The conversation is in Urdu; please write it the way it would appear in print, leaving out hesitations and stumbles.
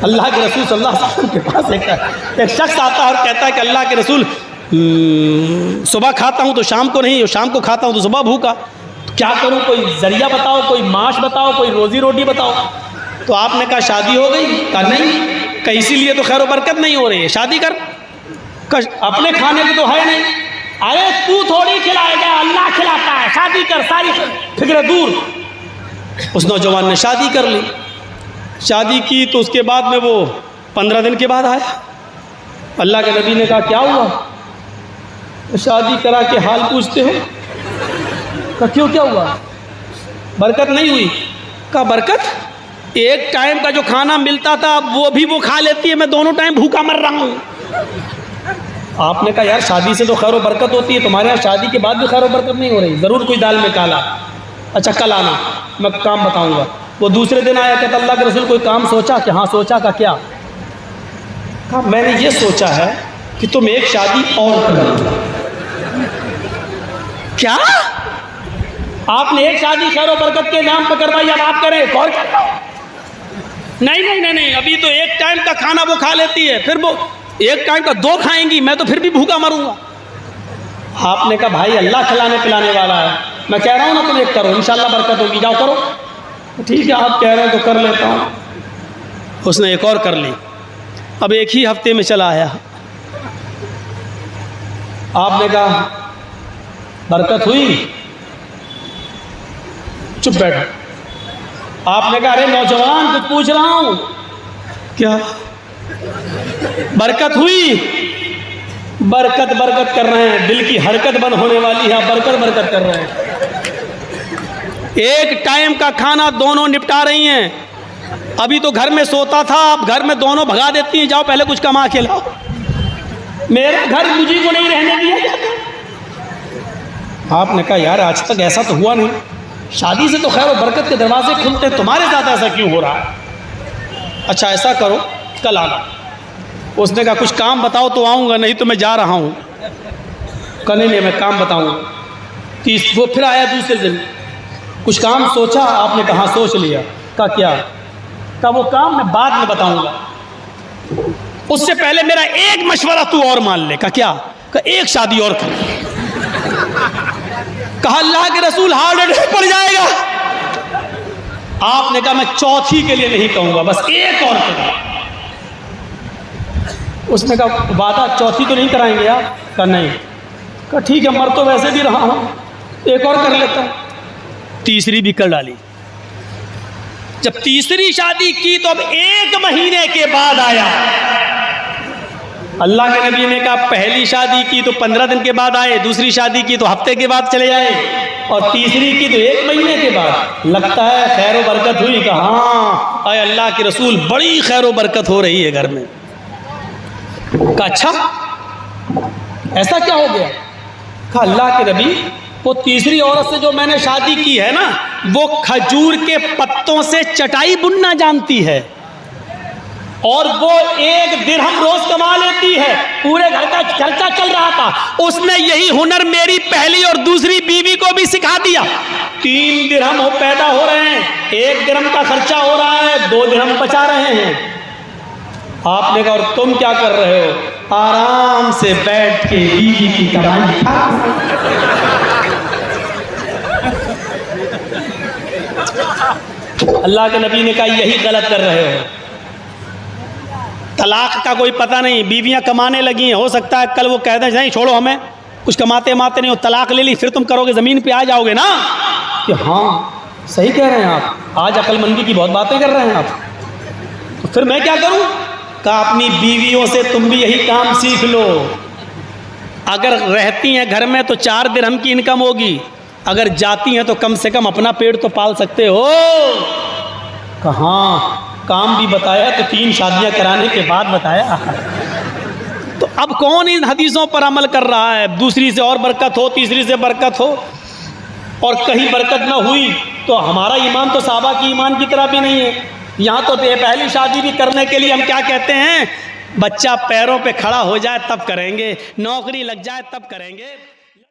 اللہ کے رسول صلی اللہ علیہ وسلم کے پاس ایک شخص آتا ہے اور کہتا ہے کہ اللہ کے رسول صبح کھاتا ہوں تو شام کو نہیں، اور شام کو کھاتا ہوں تو صبح بھوکا، کیا کروں؟ کوئی ذریعہ بتاؤ، کوئی معاش بتاؤ، کوئی روزی روٹی بتاؤ۔ تو آپ نے کہا شادی ہو گئی؟ کہا نہیں۔ کہا اسی لیے تو خیر و برکت نہیں ہو رہی ہے، شادی کر۔ اپنے کھانے کی تو ہے نہیں۔ ارے تو تھوڑی کھلائے گا، اللہ کھلاتا ہے، شادی کر، ساری فکر دور۔ اس نوجوان نے شادی کر لی۔ شادی کی تو اس کے بعد میں وہ 15 دن کے بعد آیا۔ اللہ کے نبی نے کہا کیا ہوا؟ شادی کرا کے حال پوچھتے ہو؟ کہا کیوں، کیا ہوا؟ برکت نہیں ہوئی؟ کہا برکت؟ ایک ٹائم کا جو کھانا ملتا تھا اب وہ بھی وہ کھا لیتی ہے، میں دونوں ٹائم بھوکا مر رہا ہوں۔ آپ نے کہا یار شادی سے تو خیر و برکت ہوتی ہے، تمہارے یہاں شادی کے بعد بھی خیر و برکت نہیں ہو رہی، ضرور کوئی دال میں کالا۔ اچھا کل آنا، میں کام بتاؤں گا۔ وہ دوسرے دن آیا، کہتا اللہ کے رسول کوئی کام سوچا؟ کہ ہاں سوچا۔ کا کیا؟ کہا میں نے یہ سوچا ہے کہ تم ایک شادی اور کرو۔ کیا؟ آپ نے ایک شادی خیر و برکت کے نام پہ کروائی، اب آپ کریں ایک اور کرو؟ نہیں، ابھی تو ایک ٹائم کا کھانا وہ کھا لیتی ہے، پھر وہ ایک ٹائم کا 2 کھائیں گی، میں تو پھر بھی بھوکا مروں گا۔ آپ نے کہا بھائی اللہ کھلانے پلانے والا ہے، میں کہہ رہا ہوں نا تم ایک کرو، انشاءاللہ برکت ہوگی، جاؤ کرو۔ ٹھیک ہے آپ کہہ رہے ہیں تو کر لیتا ہوں۔ اس نے ایک اور کر لی۔ اب ایک ہی ہفتے میں چلا آیا۔ آپ نے کہا برکت ہوئی؟ چپ بیٹھو۔ آپ نے کہا ارے نوجوان کچھ پوچھ رہا ہوں۔ کیا؟ برکت ہوئی؟ برکت کر رہے ہیں، دل کی حرکت بند ہونے والی ہے، برکت کر رہے ہیں۔ ایک ٹائم کا کھانا دونوں نپٹا رہی ہیں۔ ابھی تو گھر میں سوتا تھا، اب گھر میں دونوں بھگا دیتی ہیں، جاؤ پہلے کچھ کما کے لاؤ، میرا گھر مجھے کو نہیں رہنے دیا جاتا۔ آپ نے کہا یار آج تک ایسا تو ہوا نہیں، شادی سے تو خیر و برکت کے دروازے کھلتے، تمہارے ساتھ ایسا کیوں ہو رہا ہے؟ اچھا ایسا کرو کل آنا۔ اس نے کہا کچھ کام بتاؤ تو آؤں گا، نہیں تو میں جا رہا ہوں۔ کہا نہیں میں کام بتاؤں گا۔ وہ پھر آیا دوسرے دن، کچھ کام سوچا؟ آپ نے کہا سوچ لیا۔ کہا کیا؟ کہا وہ کام میں بعد میں بتاؤں گا، اس سے پہلے میرا ایک مشورہ تو اور مان لے۔ کہا کیا؟ کہا ایک شادی اور کر۔ کہا اللہ کے رسول ہارڈ اٹیک پڑ جائے گا۔ آپ نے کہا میں چوتھی کے لیے نہیں کہوں گا، بس ایک اور کروں۔ اس نے کہا وعدہ چوتھی تو نہیں کرائیں گے آپ؟ کہا نہیں۔ کہا ٹھیک ہے مر تو ویسے بھی رہا ہوں، ایک اور کر لیتا ہوں۔ تیسری بھی کر ڈالی۔ جب تیسری شادی کی تو اب 1 مہینے کے بعد آیا۔ اللہ کے نبی نے کہا پہلی شادی کی تو 15 دن کے بعد آئے، دوسری شادی کی تو ہفتے کے بعد چلے جائے، اور تیسری کی تو 1 مہینے کے بعد۔ لگتا ہے خیر و برکت ہوئی؟ کہ ہاں اے اللہ کے رسول بڑی خیر و برکت ہو رہی ہے گھر میں۔ کہا اچھا ایسا کیا ہو گیا؟ کہا اللہ کے نبی وہ تیسری عورت سے جو میں نے شادی کی ہے نا، وہ کھجور کے پتوں سے چٹائی بننا جانتی ہے، اور وہ 1 درہم روز کما لیتی ہے، پورے گھر کا خرچہ چل رہا تھا، اس نے یہی ہنر میری پہلی اور دوسری بیوی کو بھی سکھا دیا۔ 3 درہم وہ پیدا ہو رہے ہیں، 1 درہم کا خرچہ ہو رہا ہے، 2 درہم بچا رہے ہیں۔ آپ نے کہا اور تم کیا کر رہے ہو؟ آرام سے بیٹھ کے بیوی کی کمائی کھا۔ اللہ کے نبی نے کہا یہی غلط کر رہے ہو، طلاق کا کوئی پتہ نہیں، بیویاں کمانے لگی ہیں، ہو سکتا ہے کل وہ کہہ دیں نہیں چھوڑو ہمیں کچھ کماتے نہیں ہو، طلاق لے لی، پھر تم کرو گے زمین پہ آ جاؤ گے نا کہ ہاں صحیح کہہ رہے ہیں آپ، آج عقل مندی کی بہت باتیں کر رہے ہیں آپ، تو پھر میں کیا کروں؟ کہا اپنی بیویوں سے تم بھی یہی کام سیکھ لو، اگر رہتی ہیں گھر میں تو 4 درہم کی انکم ہوگی، اگر جاتی ہیں تو کم سے کم اپنا پیٹ تو پال سکتے ہو۔ کہاں کام بھی بتایا تو 3 شادیاں کرانے کے بعد بتایا، تو اب کون ان حدیثوں پر عمل کر رہا ہے؟ دوسری سے اور برکت ہو، تیسری سے برکت ہو، اور کہیں برکت نہ ہوئی تو ہمارا ایمان تو صحابہ کی ایمان کی طرح بھی نہیں ہے۔ یہاں تو پہلی شادی بھی کرنے کے لیے ہم کیا کہتے ہیں؟ بچہ پیروں پہ کھڑا ہو جائے تب کریں گے، نوکری لگ جائے تب کریں گے۔